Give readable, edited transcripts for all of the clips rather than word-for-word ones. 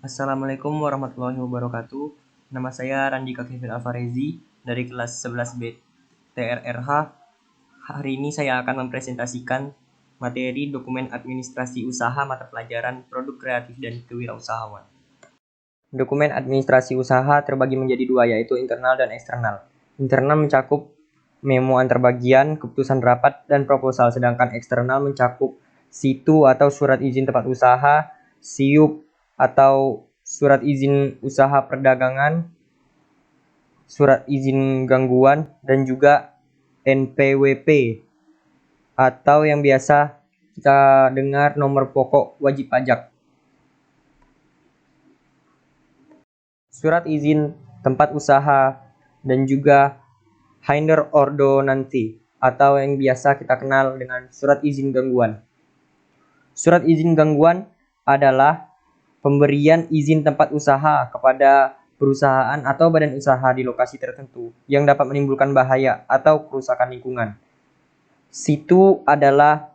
Assalamualaikum warahmatullahi wabarakatuh. Nama saya Randika Kevin Alvarezi dari kelas 11B TRRH. Hari ini saya akan mempresentasikan materi dokumen administrasi usaha mata pelajaran produk kreatif dan kewirausahaan. Dokumen administrasi usaha terbagi menjadi dua, yaitu internal dan eksternal. Internal mencakup memo antar bagian, keputusan rapat, dan proposal, sedangkan eksternal mencakup situ atau surat izin tempat usaha, SIUP atau surat izin usaha perdagangan, surat izin gangguan, dan juga NPWP atau yang biasa kita dengar nomor pokok wajib pajak. Surat izin tempat usaha dan juga Hinder Ordonansi atau yang biasa kita kenal dengan surat izin gangguan. Surat izin gangguan adalah pemberian izin tempat usaha kepada perusahaan atau badan usaha di lokasi tertentu yang dapat menimbulkan bahaya atau kerusakan lingkungan. Situ adalah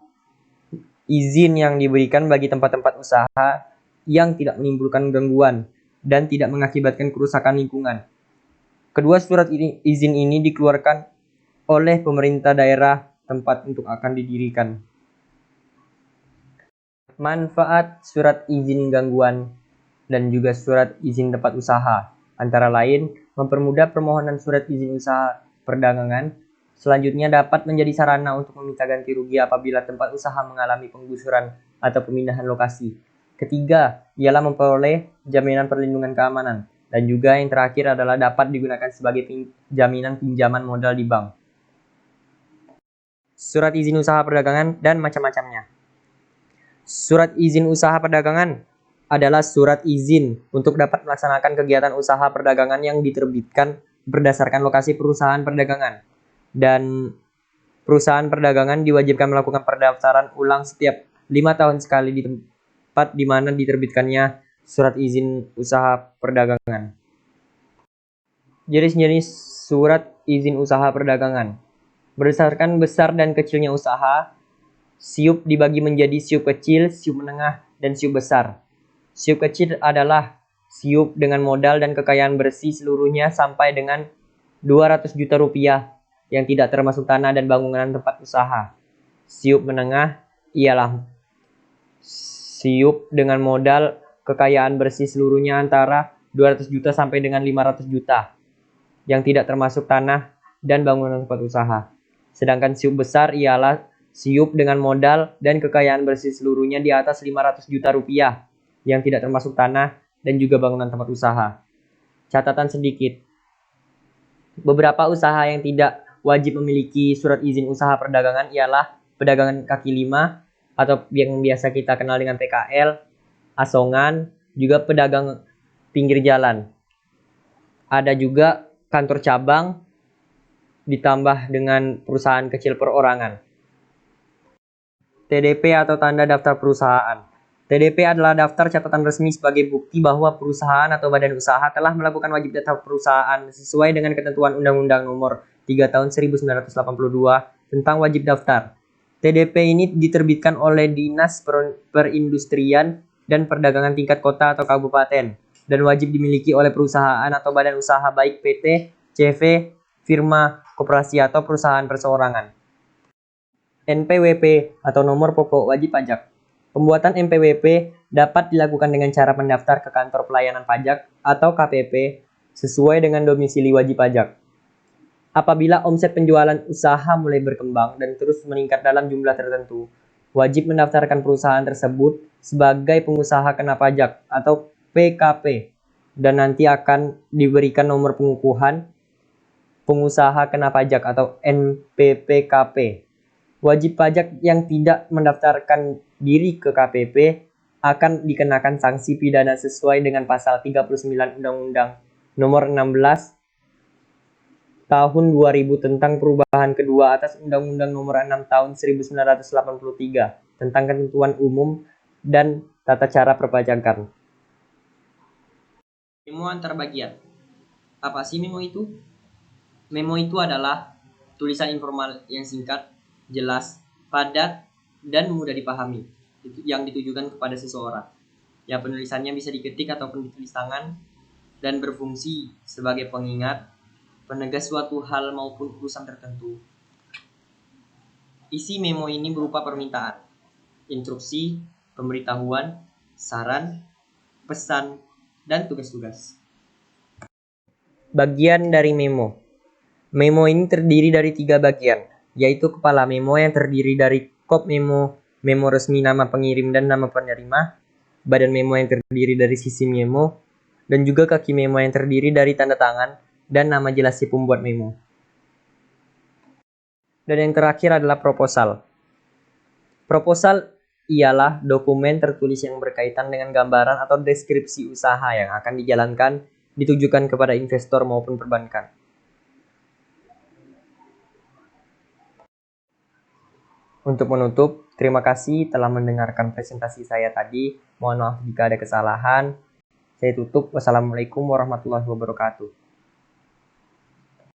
izin yang diberikan bagi tempat-tempat usaha yang tidak menimbulkan gangguan dan tidak mengakibatkan kerusakan lingkungan. Kedua surat izin ini dikeluarkan oleh pemerintah daerah tempat untuk akan didirikan. Manfaat surat izin gangguan dan juga surat izin tempat usaha antara lain mempermudah permohonan surat izin usaha perdagangan. Selanjutnya dapat menjadi sarana untuk meminta ganti rugi apabila tempat usaha mengalami penggusuran atau pemindahan lokasi. Ketiga, ialah memperoleh jaminan perlindungan keamanan. Dan juga yang terakhir adalah dapat digunakan sebagai jaminan pinjaman modal di bank. Surat izin usaha perdagangan dan macam-macamnya. Surat izin usaha perdagangan adalah surat izin untuk dapat melaksanakan kegiatan usaha perdagangan yang diterbitkan berdasarkan lokasi perusahaan perdagangan. Dan perusahaan perdagangan diwajibkan melakukan pendaftaran ulang setiap 5 tahun sekali di tempat di mana diterbitkannya surat izin usaha perdagangan. Jenis-jenis surat izin usaha perdagangan. Berdasarkan besar dan kecilnya usaha, SIUP dibagi menjadi SIUP kecil, SIUP menengah, dan SIUP besar. SIUP kecil adalah SIUP dengan modal dan kekayaan bersih seluruhnya sampai dengan 200 juta rupiah yang tidak termasuk tanah dan bangunan tempat usaha. SIUP menengah ialah SIUP dengan modal kekayaan bersih seluruhnya antara 200 juta sampai dengan 500 juta yang tidak termasuk tanah dan bangunan tempat usaha. Sedangkan SIUP besar ialah SIUP dengan modal dan kekayaan bersih seluruhnya di atas 500 juta rupiah yang tidak termasuk tanah dan juga bangunan tempat usaha. Catatan sedikit. Beberapa usaha yang tidak wajib memiliki surat izin usaha perdagangan ialah pedagang kaki lima atau yang biasa kita kenal dengan PKL, asongan, juga pedagang pinggir jalan. Ada juga kantor cabang ditambah dengan perusahaan kecil perorangan. TDP atau tanda daftar perusahaan. TDP adalah daftar catatan resmi sebagai bukti bahwa perusahaan atau badan usaha telah melakukan wajib data perusahaan sesuai dengan ketentuan Undang-Undang Nomor 3 Tahun 1982 tentang wajib daftar. TDP ini diterbitkan oleh Dinas Perindustrian dan Perdagangan tingkat kota atau kabupaten dan wajib dimiliki oleh perusahaan atau badan usaha baik PT, CV, firma, koperasi atau perusahaan perseorangan. NPWP atau nomor pokok wajib pajak. Pembuatan NPWP dapat dilakukan dengan cara mendaftar ke kantor pelayanan pajak atau KPP sesuai dengan domisili wajib pajak. Apabila omset penjualan usaha mulai berkembang dan terus meningkat dalam jumlah tertentu, wajib mendaftarkan perusahaan tersebut sebagai pengusaha kena pajak atau PKP dan nanti akan diberikan nomor pengukuhan pengusaha kena pajak atau NPPKP. Wajib pajak yang tidak mendaftarkan diri ke KPP akan dikenakan sanksi pidana sesuai dengan pasal 39 Undang-Undang Nomor 16 Tahun 2000 tentang perubahan kedua atas Undang-Undang Nomor 6 Tahun 1983 tentang ketentuan umum dan tata cara perpajakan. Memo antar bagian. Apa sih memo itu? Memo itu adalah tulisan informal yang singkat, jelas, padat, dan mudah dipahami yang ditujukan kepada seseorang. yang penulisannya bisa diketik ataupun ditulis tangan dan berfungsi sebagai pengingat, penegas suatu hal maupun urusan tertentu. Isi memo ini berupa permintaan, instruksi, pemberitahuan, saran, pesan, dan tugas-tugas. Bagian dari memo. Memo ini terdiri dari 3 bagian, yaitu kepala memo yang terdiri dari kop memo, memo resmi nama pengirim dan nama penerima, badan memo yang terdiri dari sisi memo, dan juga kaki memo yang terdiri dari tanda tangan dan nama jelas si pembuat memo. Dan yang terakhir adalah proposal. Proposal ialah dokumen tertulis yang berkaitan dengan gambaran atau deskripsi usaha yang akan dijalankan, ditujukan kepada investor maupun perbankan. Untuk menutup, terima kasih telah mendengarkan presentasi saya tadi. Mohon maaf jika ada kesalahan. Saya tutup. Wassalamualaikum warahmatullahi wabarakatuh.